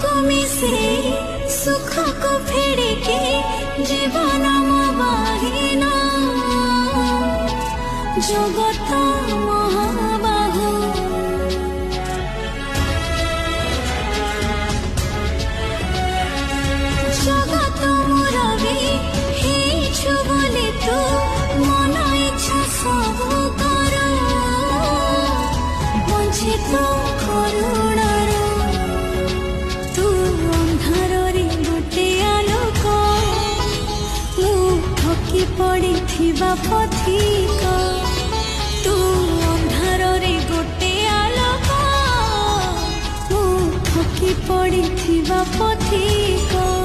को मिसे सुख को फेड़िके जीवन मोबाहिना जगत महाबाहु जगत मुरबी हेछु बोले तू मन इच्छा सब कर वंचित करुणार तू अंधारे गोटे आलोक मु थकी पड़ी थिबा पथिक तू अंधारे गोटे आलोक मु थकी पड़ी थिबा पथिक।